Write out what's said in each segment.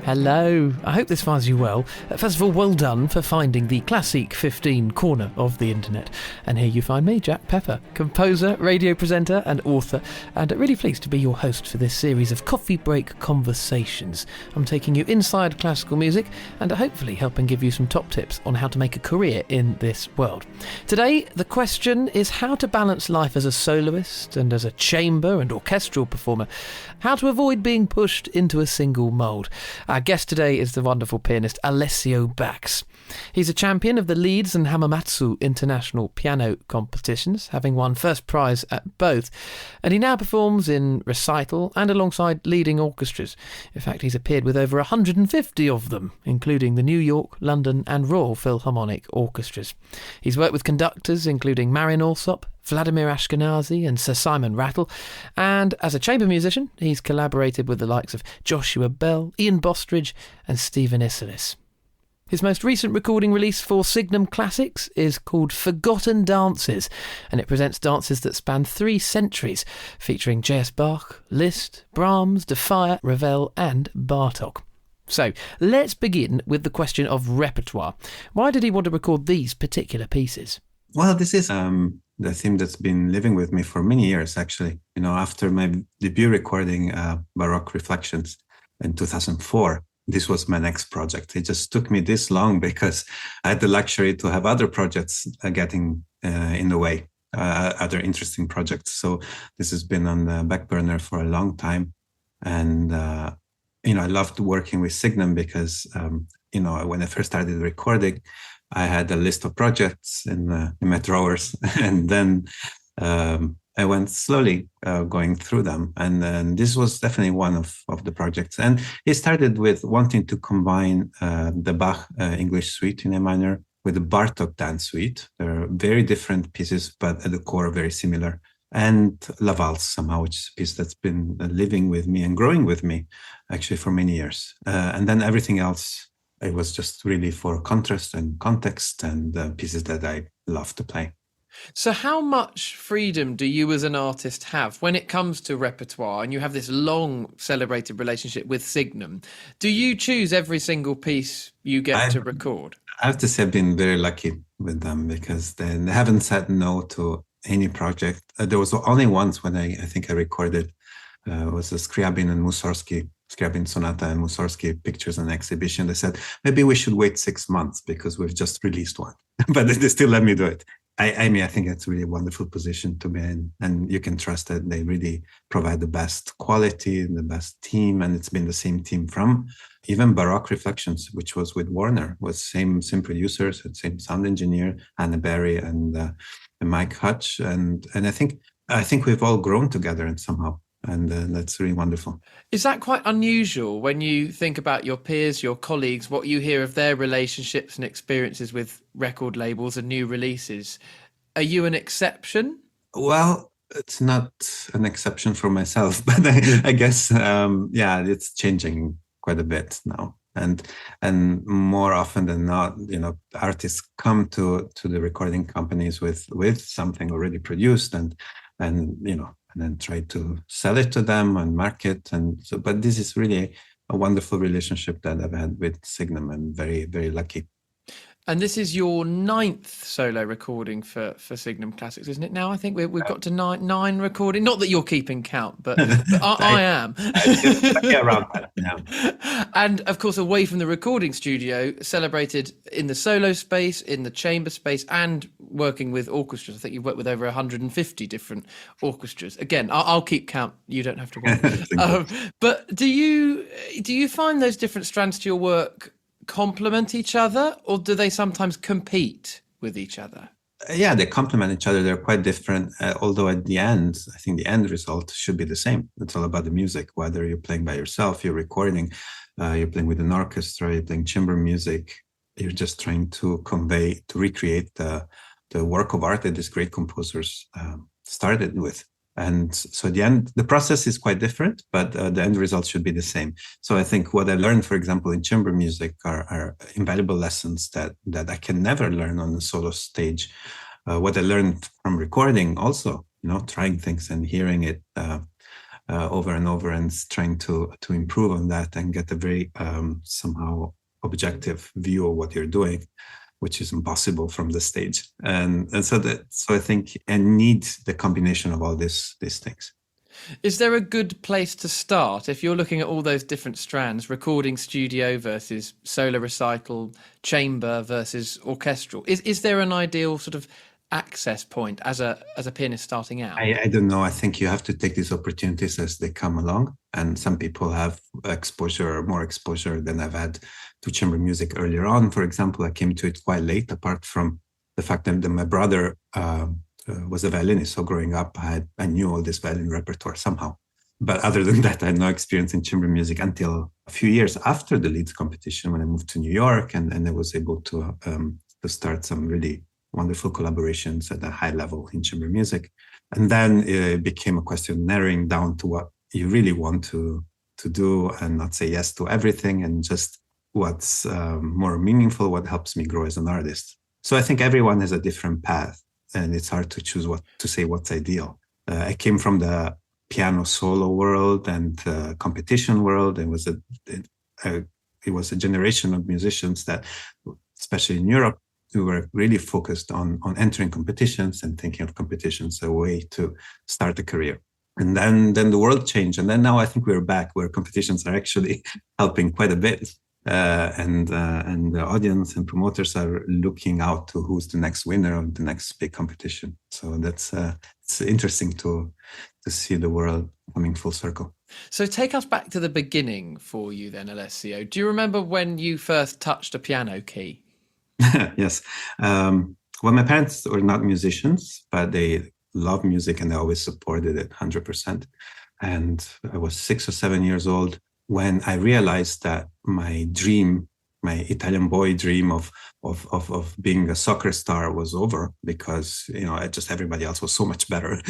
Hello, I hope this finds you well. First of all, well done for finding the Classeek 15 corner of the internet. And here you find me, Jack Pepper, composer, radio presenter and author, and really pleased to be your host for this series of coffee break conversations. I'm taking you inside classical music and hopefully helping give you some top tips on how to make a career in this world. Today, the question is how to balance life as a soloist and as a chamber and orchestral performer, how to avoid being pushed into a single mould. Our guest today is the wonderful pianist Alessio Bax. He's a champion of the Leeds and Hamamatsu international piano competitions, having won first prize at both, and he now performs in recital and alongside leading orchestras. In fact, he's appeared with over 150 of them, including the New York, London and Royal Philharmonic orchestras. He's worked with conductors including Marin Alsop, Vladimir Ashkenazy and Sir Simon Rattle, and as a chamber musician he's collaborated with the likes of Joshua Bell, Ian Bostridge and Stephen Isserlis. His most recent recording release for Signum Classics is called Forgotten Dances, and it presents dances that span 3 centuries, featuring J.S. Bach, Liszt, Brahms, De Fire, Ravel and Bartók. So, let's begin with the question of repertoire. Why did he want to record these particular pieces? Well, this is the theme that's been living with me for many years, actually. You know, after my debut recording, Baroque Reflections in 2004, this was my next project. It just took me this long because I had the luxury to have other projects getting in the way, other interesting projects. So this has been on the back burner for a long time. And, I loved working with Signum because, when I first started recording, I had a list of projects in my drawers, and then I went slowly going through them. And then this was definitely one of the projects. And it started with wanting to combine the Bach English suite in A minor with the Bartók dance suite. They're very different pieces, but at the core very similar. And La Valse somehow, which is a piece that's been living with me and growing with me actually for many years. And then everything else, it was just really for contrast and context and pieces that I love to play. So how much freedom do you as an artist have when it comes to repertoire, and you have this long celebrated relationship with Signum? Do you choose every single piece you get to record? I have to say I've been very lucky with them because they haven't said no to any project. There was only once when I think I recorded, was a Scriabin and Mussorgsky, Scriabin Sonata and Mussorgsky pictures and exhibition. They said, maybe we should wait 6 months because we've just released one. But they still let me do it. I think it's really a wonderful position to be in, and you can trust that they really provide the best quality and the best team. And it's been the same team from even Baroque Reflections, which was with Warner, was same producers, same sound engineer, Anna Berry and Mike Hutch. And I think we've all grown together and somehow. And that's really wonderful. Is that quite unusual when you think about your peers, your colleagues, what you hear of their relationships and experiences with record labels and new releases? Are you an exception? Well, it's not an exception for myself, but I guess, it's changing quite a bit now. And more often than not, artists come to the recording companies with something already produced and then try to sell it to them and market. And so, but this is really a wonderful relationship that I've had with Signum. I'm very, very lucky. And this is your 9th solo recording for Signum Classics, isn't it? Now I think we've got to nine recording. Not that you're keeping count, but I am. Yeah, around that. Yeah. And of course, away from the recording studio, celebrated in the solo space, in the chamber space, and working with orchestras. I think you've worked with over 150 different orchestras. Again, I'll keep count. You don't have to worry. But do you find those different strands to your work complement each other, or do they sometimes compete with each other? Yeah, they complement each other. They're quite different, although at the end, I think the end result should be the same. It's all about the music, whether you're playing by yourself, you're recording, you're playing with an orchestra, you're playing chamber music, you're just trying to recreate the work of art that these great composers started with. And so the process is quite different, but the end result should be the same. So I think what I learned, for example, in chamber music are invaluable lessons that I can never learn on the solo stage. What I learned from recording also, trying things and hearing it over and over, and trying to improve on that and get a very somehow objective view of what you're doing, which is impossible from the stage. And so I think I need the combination of all these things. Is there a good place to start if you're looking at all those different strands, recording studio versus solo recital, chamber versus orchestral? Is there an ideal sort of access point as a pianist starting out? I don't know. I think you have to take these opportunities as they come along. And some people have more exposure than I've had to chamber music earlier on. For example, I came to it quite late, apart from the fact that my brother was a violinist. So growing up, I knew all this violin repertoire somehow. But other than that, I had no experience in chamber music until a few years after the Leeds competition, when I moved to New York, and I was able to start some really wonderful collaborations at a high level in chamber music. And then it became a question of narrowing down to what you really want to do, and not say yes to everything, and just what's more meaningful, what helps me grow as an artist. So I think everyone has a different path, and it's hard to choose what's ideal. I came from the piano solo world and competition world. It was a generation of musicians that, especially in Europe, who were really focused on entering competitions and thinking of competitions as a way to start a career. And then the world changed. And then now I think we're back where competitions are actually helping quite a bit. And the audience and promoters are looking out to who's the next winner of the next big competition. So that's it's interesting to see the world coming full circle. So take us back to the beginning for you then, Alessio. Do you remember when you first touched a piano key? Yes. Well, my parents were not musicians, but they love music and they always supported it 100%. And I was 6 or 7 years old when I realized that my dream, my Italian boy dream of being a soccer star was over, because everybody else was so much better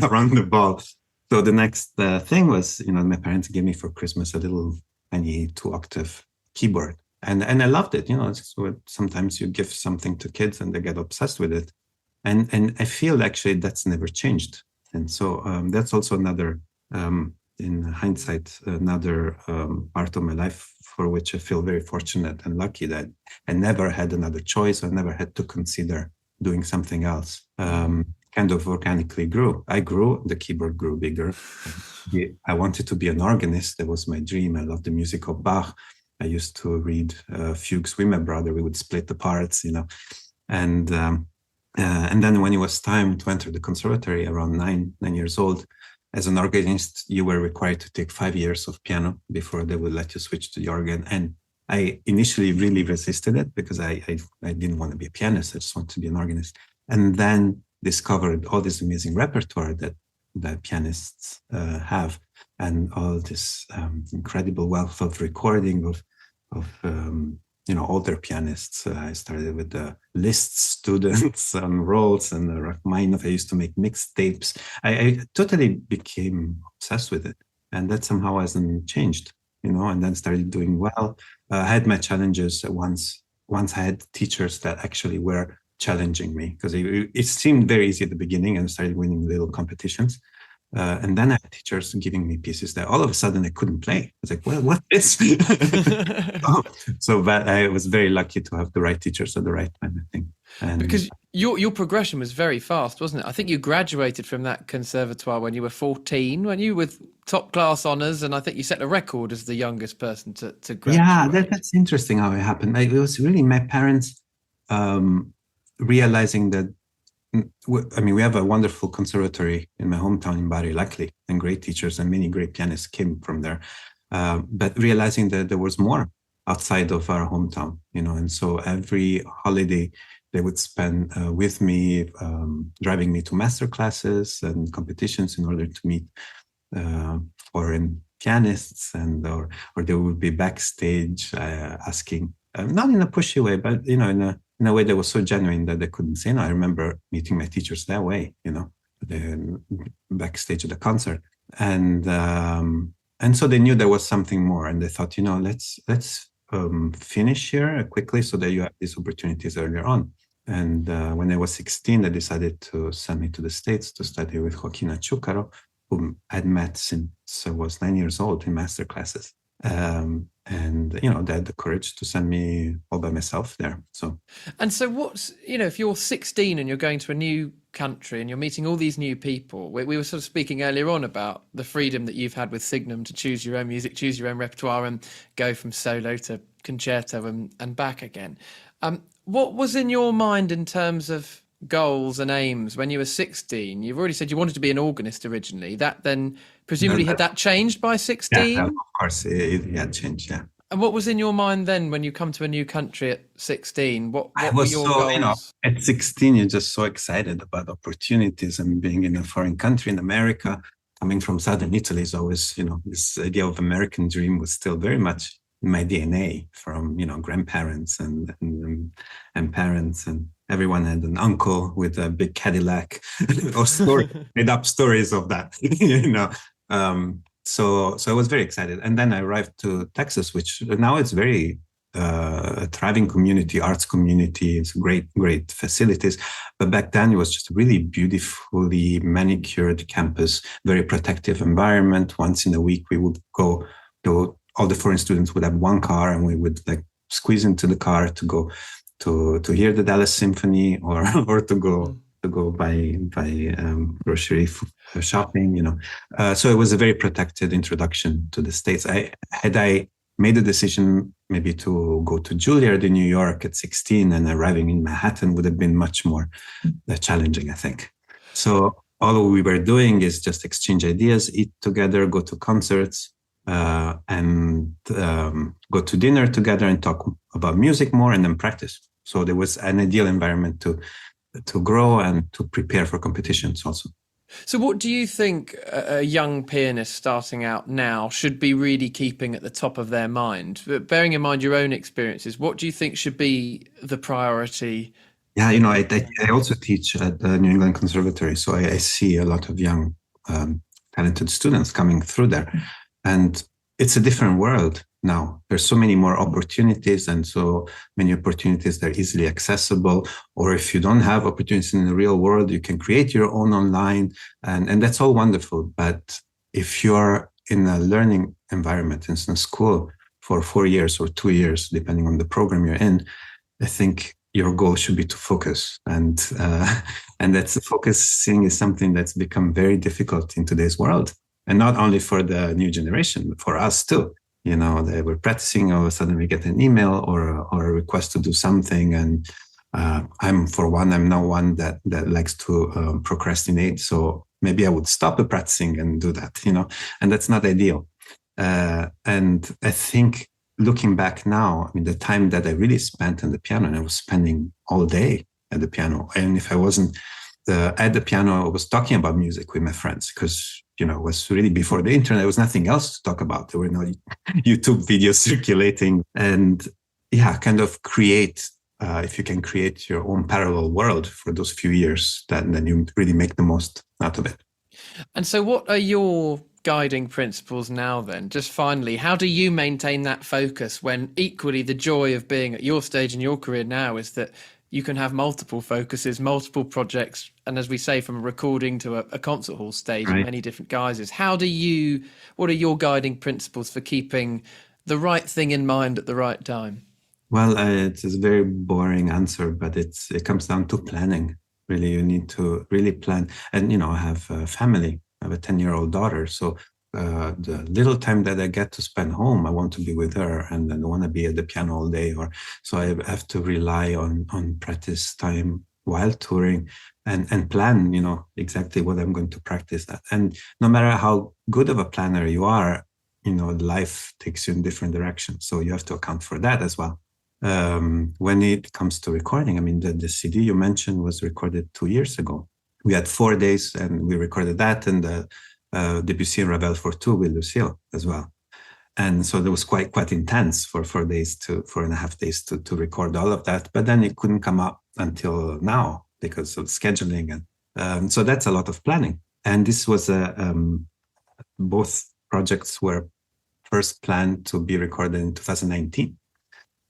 around the ball. So the next thing was, my parents gave me for Christmas a little tiny 2-octave keyboard. And I loved it. Sometimes you give something to kids and they get obsessed with it. And I feel actually that's never changed. And so that's also another, in hindsight, another part of my life for which I feel very fortunate and lucky that I never had another choice. I never had to consider doing something else. Kind of organically grew. I grew, the keyboard grew bigger. I wanted to be an organist. That was my dream. I loved the music of Bach. I used to read fugues with my brother. We would split the parts, and then when it was time to enter the conservatory around 9 years old, as an organist, you were required to take 5 years of piano before they would let you switch to the organ. And I initially really resisted it because I didn't want to be a pianist. I just wanted to be an organist. And then discovered all this amazing repertoire that pianists have, and all this incredible wealth of recording of older pianists. I started with the Liszt students on Rolls and Rachmaninoff. I used to make mixtapes. I totally became obsessed with it, and that somehow hasn't changed, and then started doing well. I had my challenges once I had teachers that actually were challenging me, because it seemed very easy at the beginning, and I started winning little competitions. And then I had teachers giving me pieces that all of a sudden I couldn't play. I was like, well, what is So but I was very lucky to have the right teachers at the right time, I think. And because your progression was very fast, wasn't it? I think you graduated from that conservatoire when you were 14, when you with top class honours, and I think you set a record as the youngest person to graduate. Yeah, that's interesting how it happened. It was really my parents realizing that, we have a wonderful conservatory in my hometown in Bari, luckily, and great teachers, and many great pianists came from there. But realizing that there was more outside of our hometown, and so every holiday they would spend with me, driving me to master classes and competitions in order to meet foreign pianists, or they would be backstage asking, not in a pushy way, but in a way that was so genuine that they couldn't say no. I remember meeting my teachers that way, the backstage of the concert, and so they knew there was something more, and they thought, let's finish here quickly so that you have these opportunities earlier on. And when I was 16, they decided to send me to the States to study with Joaquina Chúcaro, whom I'd met since I was 9 years old in master classes. And they had the courage to send me all by myself there. And so what's, if you're 16 and you're going to a new country and you're meeting all these new people, we were sort of speaking earlier on about the freedom that you've had with Signum to choose your own music, choose your own repertoire, and go from solo to concerto and back again. What was in your mind in terms of goals and aims when you were 16? You've already said you wanted to be an organist originally. That then presumably had that changed by 16? Yeah, of course it had changed, yeah. And what was in your mind then when you come to a new country at 16? What were your goals? At 16, you're just so excited about opportunities and being in a foreign country in America. Coming from Southern Italy is always, this idea of American dream was still very much in my DNA from, grandparents and parents, and everyone had an uncle with a big Cadillac or made up stories of that, So I was very excited. And then I arrived to Texas, which now it's very a thriving community, arts community. It's great facilities. But back then it was just a really beautifully manicured campus, very protective environment. Once in a week, we would go to, all the foreign students would have one car, and we would squeeze into the car to go to hear the Dallas Symphony or to go buy grocery shopping, so it was a very protected introduction to the States. Had I made a decision maybe to go to Juilliard in New York at 16 and arriving in Manhattan would have been much more challenging, I think. So all we were doing is just exchange ideas, eat together, go to concerts, and go to dinner together and talk about music more, and then practice. So there was an ideal environment to grow and to prepare for competitions also. So what do you think a young pianist starting out now should be really keeping at the top of their mind? Bearing in mind your own experiences, what do you think should be the priority? Yeah, I also teach at the New England Conservatory, so I see a lot of young, talented students coming through there. And it's a different world now. There's so many more opportunities, and so many opportunities that are easily accessible. Or if you don't have opportunities in the real world, you can create your own online, and that's all wonderful. But if you're in a learning environment, in a school for 4 years or 2 years, depending on the program you're in, I think your goal should be to focus. And that's focusing is something that's become very difficult in today's world. And not only for the new generation, but for us too. They were practicing, all of a sudden we get an email or a request to do something. And I'm now one that likes to procrastinate. So maybe I would stop the practicing and do that, and that's not ideal. And I think looking back now, the time that I really spent on the piano, and I was spending all day at the piano. And if I wasn't at the piano, I was talking about music with my friends, because it was really before the internet. There was nothing else to talk about. There were no YouTube videos circulating. And kind of create, if you can create your own parallel world for those few years, then you really make the most out of it. And so what are your guiding principles now then? Just finally, how do you maintain that focus when equally the joy of being at your stage in your career now is that you can have multiple focuses, multiple projects, and as we say, from a recording to a concert hall stage, right, in many different guises. What are your guiding principles for keeping the right thing in mind at the right time? Well, it's a very boring answer, but it comes down to planning. Really, you need to really plan. And, I have a family. I have a 10-year-old daughter. So the little time that I get to spend home, I want to be with her, and I don't want to be at the piano all day. So I have to rely on practice time while touring and plan, exactly what I'm going to practice at. And no matter how good of a planner you are, life takes you in different directions. So you have to account for that as well. When it comes to recording, the CD you mentioned was recorded 2 years ago. We had 4 days and we recorded that, and the Debussy and Ravel for 2 with Lucille as well. And so that was quite intense for 4.5 days to record all of that. But then it couldn't come up until now because of scheduling. And so that's a lot of planning. And this was both projects were first planned to be recorded in 2019.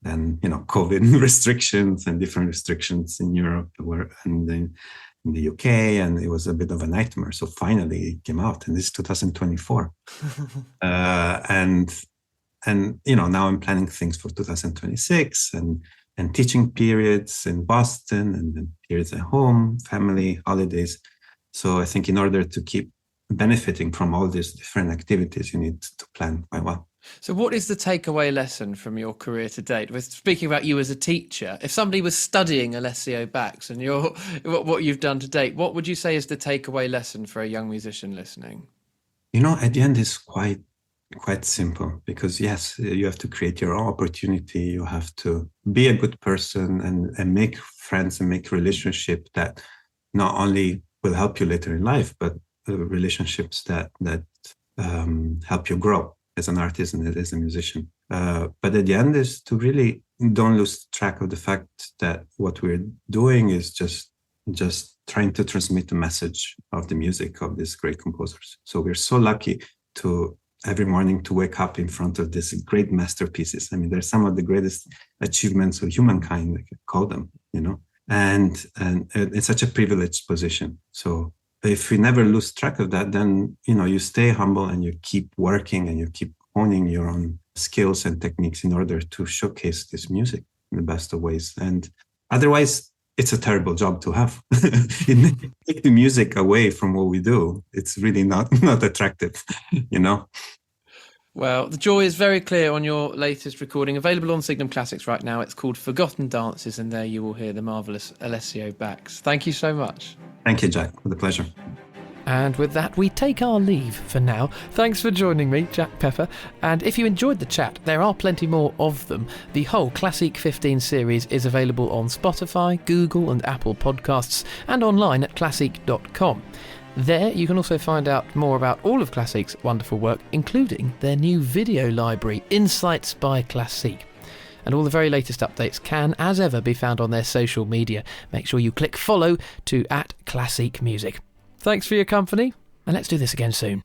then, COVID restrictions and different restrictions in Europe and then in the UK, and it was a bit of a nightmare. So finally it came out, and this is 2024. Now I'm planning things for 2026 and teaching periods in Boston and then periods at home, family, holidays. So I think in order to keep benefiting from all these different activities, you need to plan quite well. So what is the takeaway lesson from your career to date? We're speaking about you as a teacher. If somebody was studying Alessio Bax and what you've done to date, what would you say is the takeaway lesson for a young musician listening? At the end, it's quite simple, because yes, you have to create your own opportunity. You have to be a good person and make friends and make relationships that not only will help you later in life, but relationships that help you grow as an artist and as a musician. But at the end is to really don't lose track of the fact that what we're doing is just trying to transmit the message of the music of these great composers. So we're so lucky to every morning to wake up in front of these great masterpieces. I mean, they're some of the greatest achievements of humankind, I could call them, and it's such a privileged position. So if we never lose track of that, then, you stay humble and you keep working and you keep honing your own skills and techniques in order to showcase this music in the best of ways. And otherwise, it's a terrible job to have. Take the music away from what we do. It's really not attractive, Well, the joy is very clear on your latest recording, available on Signum Classics right now. It's called Forgotten Dances, and there you will hear the marvellous Alessio Bax. Thank you so much. Thank you, Jack. With a pleasure. And with that, we take our leave for now. Thanks for joining me, Jack Pepper. And if you enjoyed the chat, there are plenty more of them. The whole Classeek 15 series is available on Spotify, Google and Apple Podcasts, and online at classeek.com. There you can also find out more about all of Classeek's wonderful work, including their new video library, Insights by Classeek. And all the very latest updates can, as ever, be found on their social media. Make sure you click follow to @Classeek Music. Thanks for your company, and let's do this again soon.